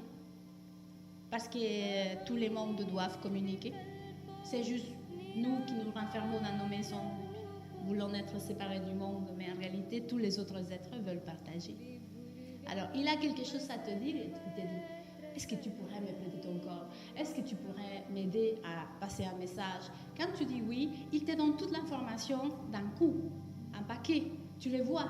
parce que tous les mondes doivent communiquer, c'est juste nous qui nous renfermons dans nos maisons, voulons être séparés du monde, mais en réalité, tous les autres êtres veulent partager. Alors, il a quelque chose à te dire et il te dit, est-ce que tu pourrais me prêter ton corps? Est-ce que tu pourrais m'aider à passer un message? Quand tu dis oui, il te donne toute l'information d'un coup, un paquet. Tu les vois,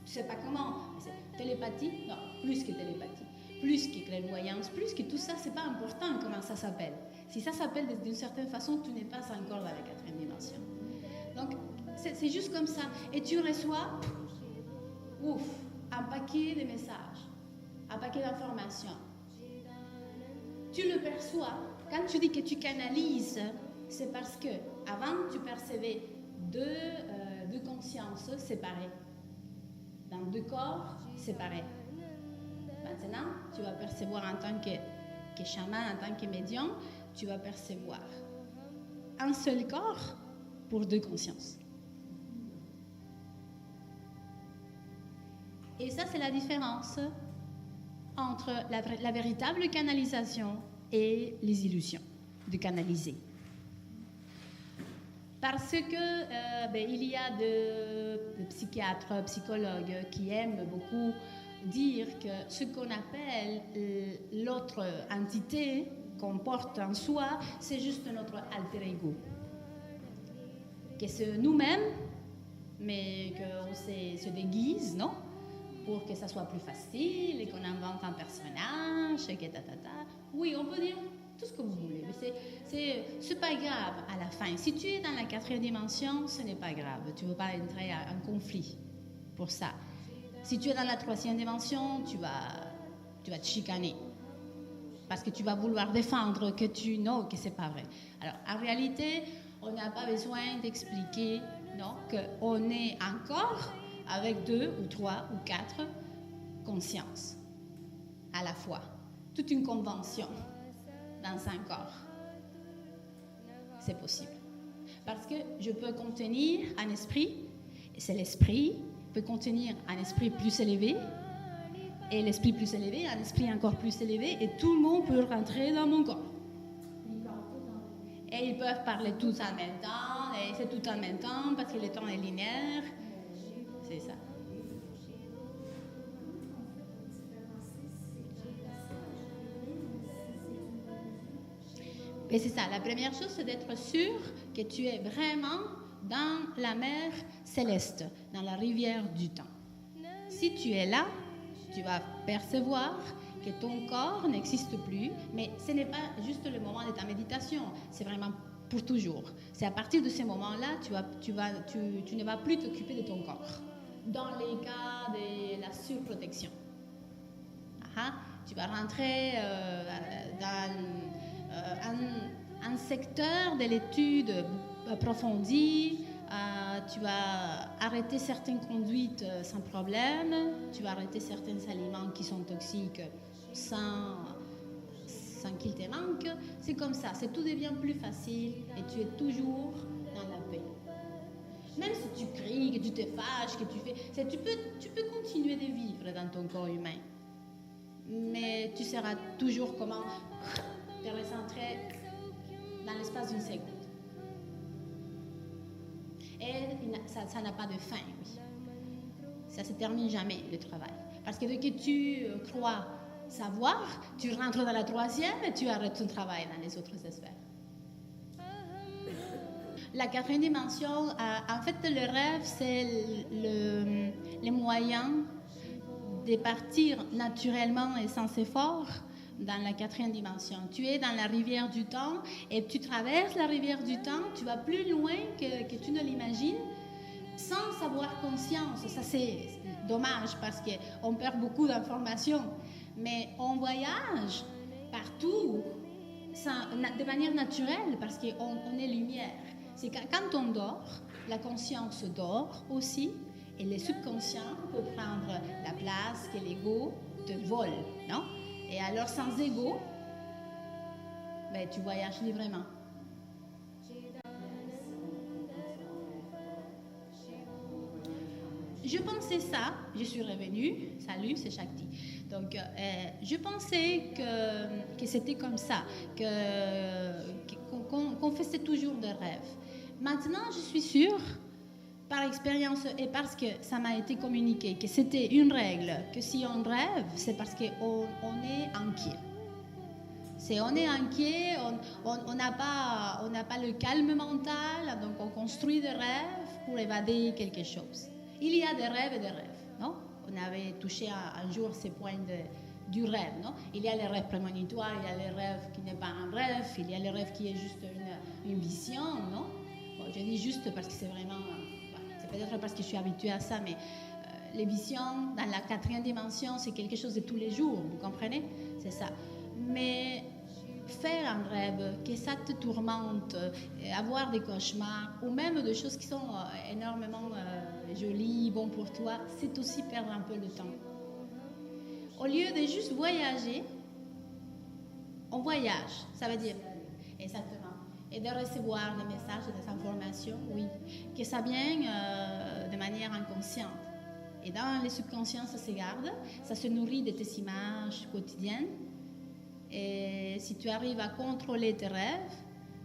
tu ne sais pas comment. C'est télépathie? Non, plus que télépathie, plus que clairvoyance, plus que tout ça, c'est pas important comment ça s'appelle. Si ça s'appelle d'une certaine façon, tu n'es pas encore dans la 4e dimension. Donc, c'est juste comme ça. Et tu reçois, un paquet de messages, un paquet d'informations. Tu le perçois. Quand tu dis que tu canalises, c'est parce que avant tu percevais deux consciences séparées, dans 2 corps séparés. Maintenant, tu vas percevoir en tant que chaman, en tant que médium, tu vas percevoir un seul corps pour 2 consciences. Et ça, c'est la différence entre la véritable canalisation et les illusions de canaliser. Parce que il y a de psychiatres, psychologues qui aiment beaucoup dire que ce qu'on appelle l'autre entité qu'on porte en soi, c'est juste notre alter ego. Que c'est nous-mêmes, mais qu'on se déguise, non? Pour que ça soit plus facile et qu'on invente un personnage, et que Oui, on peut dire tout ce que vous voulez, mais c'est pas grave à la fin. Si tu es dans la 4e dimension, ce n'est pas grave. Tu ne veux pas entrer en conflit pour ça. Si tu es dans la 3e dimension, tu vas te chicaner. Parce que tu vas vouloir défendre que c'est pas vrai. Alors, en réalité, on n'a pas besoin d'expliquer, non, qu'on est encore avec 2 ou 3 ou 4 consciences à la fois. Toute une convention dans un corps. C'est possible. Parce que je peux contenir un esprit, et c'est l'esprit peut contenir un esprit plus élevé, et l'esprit plus élevé, un esprit encore plus élevé, et tout le monde peut rentrer dans mon corps. Et ils peuvent parler tous en même temps, et c'est tout en même temps, parce que le temps est linéaire. C'est ça. Et c'est ça, la première chose, c'est d'être sûr que tu es vraiment dans la mer céleste, dans la rivière du temps. Si tu es là, tu vas percevoir que ton corps n'existe plus, mais ce n'est pas juste le moment de ta méditation, c'est vraiment pour toujours. C'est à partir de ces moments-là, tu ne vas plus t'occuper de ton corps. Dans les cas de la surprotection. Tu vas rentrer dans un secteur de l'étude approfondie, tu vas arrêter certaines conduites sans problème, tu vas arrêter certains aliments qui sont toxiques sans qu'il te manque. C'est comme ça, tout devient plus facile et tu es toujours dans la paix. Même si tu cries, que tu te fâches, que tu peux continuer de vivre dans ton corps humain. Mais tu sauras toujours comment te recentrer dans l'espace d'une seconde. Et ça n'a pas de fin, oui. Ça ne se termine jamais, le travail. Parce que dès que tu crois savoir, tu rentres dans la troisième et tu arrêtes ton travail dans les autres sphères. La quatrième dimension, en fait, le rêve, c'est le moyen de partir naturellement et sans effort dans la quatrième dimension. Tu es dans la rivière du temps et tu traverses la rivière du temps, tu vas plus loin que tu ne l'imagines sans avoir conscience. Ça, c'est dommage parce qu'on perd beaucoup d'informations. Mais on voyage partout de manière naturelle parce qu'on est lumière. C'est quand on dort, la conscience dort aussi et le subconscient peut prendre la place que l'ego te vole, non? Et alors sans ego, ben, tu voyages librement. Je pensais ça, je suis revenue, salut, c'est Shakti. Donc, je pensais que c'était comme ça, qu'on faisait toujours des rêves. Maintenant, je suis sûre, par expérience et parce que ça m'a été communiqué, que c'était une règle, que si on rêve, c'est parce qu'on est inquiet. Si on est inquiet, on n'a pas le calme mental, donc on construit des rêves pour évader quelque chose. Il y a des rêves et des rêves, non? On avait touché un jour ces points du rêve, non? Il y a les rêves prémonitoires, il y a les rêves qui n'est pas un rêve, il y a les rêves qui est juste une vision, non? Bon, je dis juste parce que c'est vraiment... c'est peut-être parce que je suis habituée à ça, mais les visions dans la quatrième dimension, c'est quelque chose de tous les jours, vous comprenez? C'est ça. Mais faire un rêve, que ça te tourmente, avoir des cauchemars, ou même des choses qui sont énormément jolies, bonnes pour toi, c'est aussi perdre un peu de temps. Au lieu de juste voyager, on voyage, ça veut dire, exactement, et de recevoir des messages, des informations, oui, que ça vient de manière inconsciente. Et dans les subconscients, ça se garde, ça se nourrit de tes images quotidiennes. Et si tu arrives à contrôler tes rêves,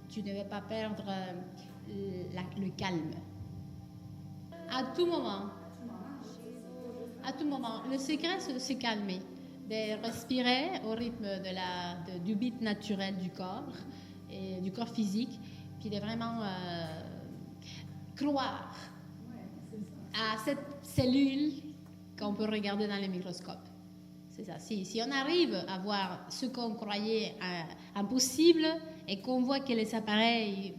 tu ne vas pas perdre le calme. À tout moment, le secret, c'est de se calmer, de respirer au rythme du beat naturel du corps, et du corps physique, puis de vraiment croire à cette cellule qu'on peut regarder dans les microscopes. C'est ça. Si on arrive à voir ce qu'on croyait impossible et qu'on voit que les appareils,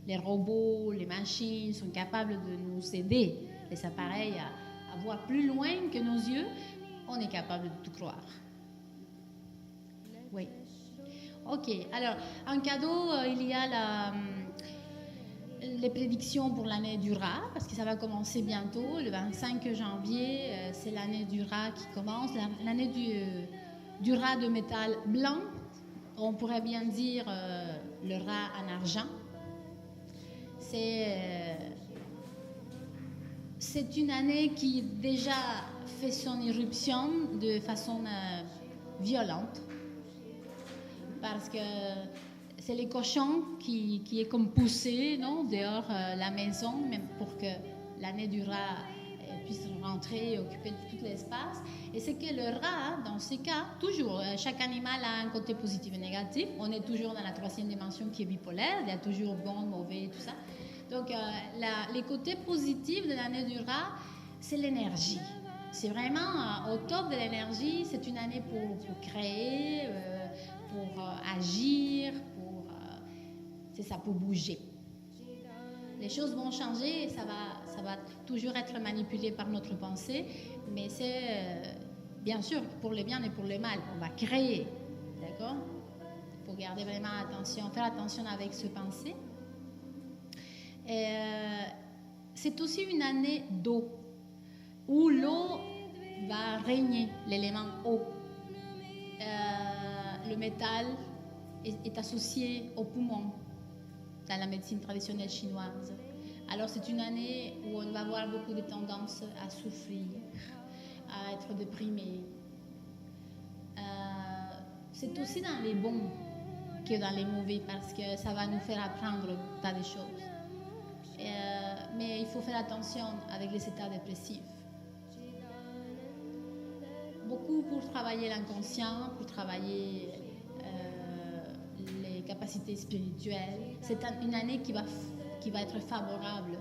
les robots, les machines sont capables de nous aider, les appareils à voir plus loin que nos yeux, on est capable de tout croire. Oui. Ok. Alors, en cadeau, il y a les prédictions pour l'année du rat, parce que ça va commencer bientôt, le 25 janvier, c'est l'année du rat qui commence, l'année du rat de métal blanc, on pourrait bien dire le rat en argent. C'est une année qui déjà fait son irruption de façon violente, parce que c'est les cochons qui est comme poussé, non, dehors la maison, même pour que l'année du rat puisse rentrer et occuper tout l'espace. Et c'est que le rat, dans ces cas, toujours, chaque animal a un côté positif et négatif. On est toujours dans la troisième dimension qui est bipolaire. Il y a toujours bon, mauvais, tout ça. Donc, les côtés positifs de l'année du rat, c'est l'énergie. c'est vraiment au top de l'énergie. C'est une année pour créer, pour agir, c'est ça, pour bouger. Les choses vont changer et ça va toujours être manipulé par notre pensée, mais c'est bien sûr pour le bien et pour le mal. On va créer, d'accord? Il faut garder vraiment attention, faire attention avec ce pensée. C'est aussi une année d'eau, où l'eau va régner, l'élément eau. Le métal est associé au poumon dans la médecine traditionnelle chinoise. Alors c'est une année où on va avoir beaucoup de tendances à souffrir, à être déprimé. C'est aussi dans les bons que dans les mauvais, parce que ça va nous faire apprendre tas de choses. Mais il faut faire attention avec les états dépressifs. Beaucoup pour travailler l'inconscient, pour travailler les capacités spirituelles. C'est une année qui va être favorable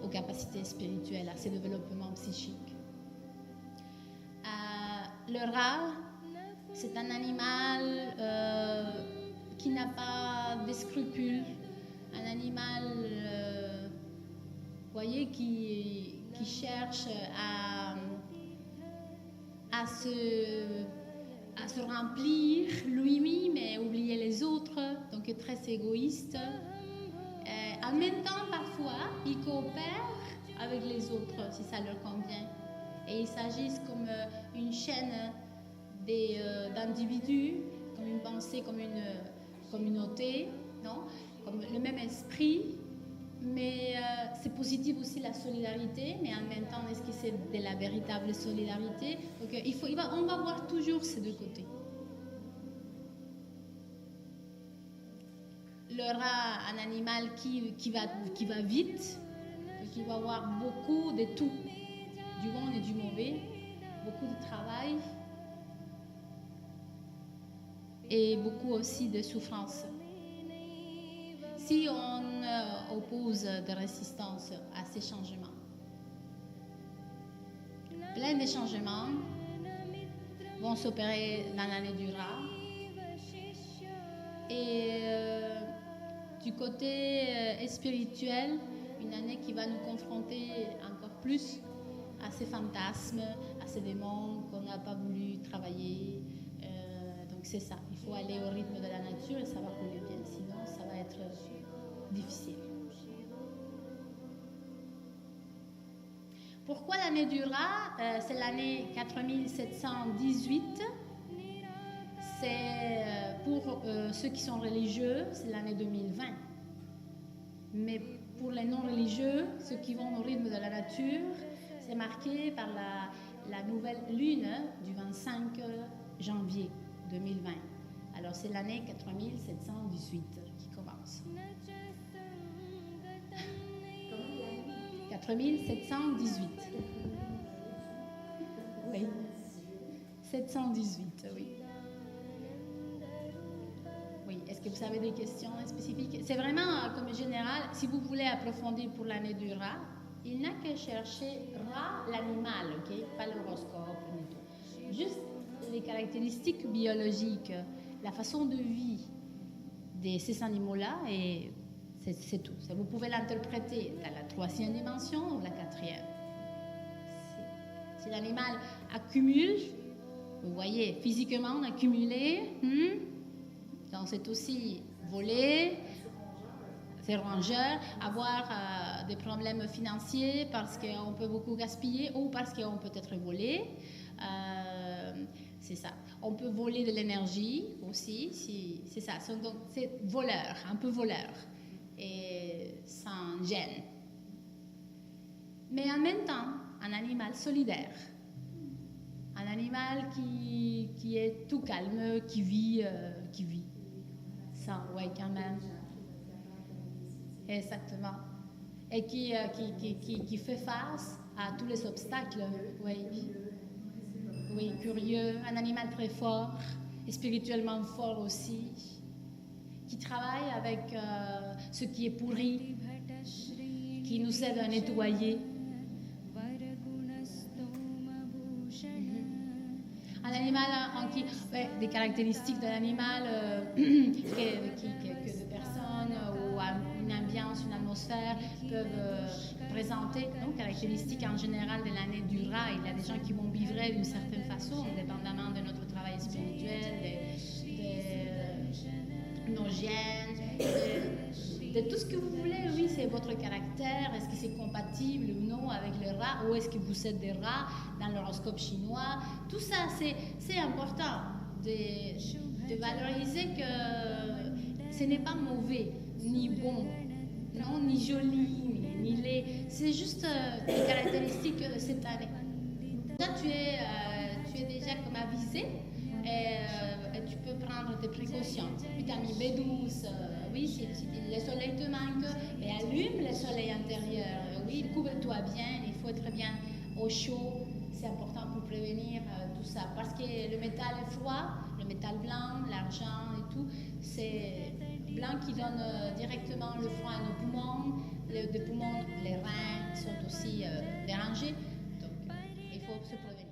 aux capacités spirituelles, à ces développements psychiques. Le rat, c'est un animal qui n'a pas de scrupules, un animal, voyez, qui cherche à se remplir lui-même et oublier les autres, donc est très égoïste. En même temps, parfois, ils coopèrent avec les autres si ça leur convient. Et ils s'agissent comme une chaîne d'individus, comme une pensée, comme une communauté, non? Comme le même esprit. Mais c'est positif aussi la solidarité, mais en même temps, est-ce que c'est de la véritable solidarité? Donc, on va voir toujours ces deux côtés. Le rat, un animal qui va vite, qui va avoir beaucoup de tout, du bon et du mauvais, beaucoup de travail et beaucoup aussi de souffrance. Si on oppose des résistances à ces changements, plein de changements vont s'opérer dans l'année du rat. Et du côté spirituel, une année qui va nous confronter encore plus à ces fantasmes, à ces démons qu'on n'a pas voulu travailler. Donc c'est ça, il faut aller au rythme de la nature et ça va couler bien, sinon ça va être difficile. Pourquoi l'année du rat? C'est l'année 4718. C'est pour ceux qui sont religieux, c'est l'année 2020. Mais pour les non-religieux, ceux qui vont au rythme de la nature, c'est marqué par la nouvelle lune du 25 janvier 2020. Alors c'est l'année 4718 qui commence. 4718. Oui. 718, oui. Oui, est-ce que vous avez des questions spécifiques? C'est vraiment comme général, si vous voulez approfondir pour l'année du rat, il n'a qu'à chercher rat l'animal, ok? Pas l'horoscope, ni tout. Juste les caractéristiques biologiques, la façon de vie de ces animaux-là, et c'est tout. Vous pouvez l'interpréter dans la 3e dimension ou la 4e. Si l'animal accumule, vous voyez, physiquement accumulé, donc c'est aussi voler, c'est rongeur, avoir des problèmes financiers parce qu'on peut beaucoup gaspiller ou parce qu'on peut être volé. C'est ça. On peut voler de l'énergie aussi, c'est ça. Donc c'est voleur, un peu voleur, et sans gêne. Mais en même temps, un animal solidaire. Un animal qui est tout calme, qui vit. Ça, oui, quand même. Exactement. Et qui fait face à tous les obstacles. Oui. Oui, curieux, un animal très fort, et spirituellement fort aussi, qui travaille avec ce qui est pourri, qui nous aide à nettoyer. qui, ouais, des caractéristiques de l'animal que des personnes ou une ambiance, une atmosphère peuvent présenter. Donc, caractéristiques en général de l'année du rat. Il y a des gens qui vont vivre d'une certaine façon, dépendamment de notre travail spirituel, de nos gènes, de tout ce que vous voulez. Oui, c'est votre caractère. Est-ce que c'est compatible ou non avec le rat, ou est-ce que vous êtes des rats dans l'horoscope chinois? Tout ça, c'est important de valoriser que ce n'est pas mauvais, ni bon, non, ni joli, ni laid. C'est juste des caractéristiques de cette année. Là, tu es déjà comme avisé et tu peux prendre tes précautions. Vitamine B12, oui, si le soleil te manque, mais allume le soleil intérieur. Oui, couvre-toi bien, il faut être bien au chaud. C'est important pour prévenir tout ça. Parce que le métal est froid, le métal blanc, l'argent et tout, c'est blanc qui donne directement le froid à nos poumons. Les poumons, les reins sont aussi dérangés. Donc, il faut se prévenir.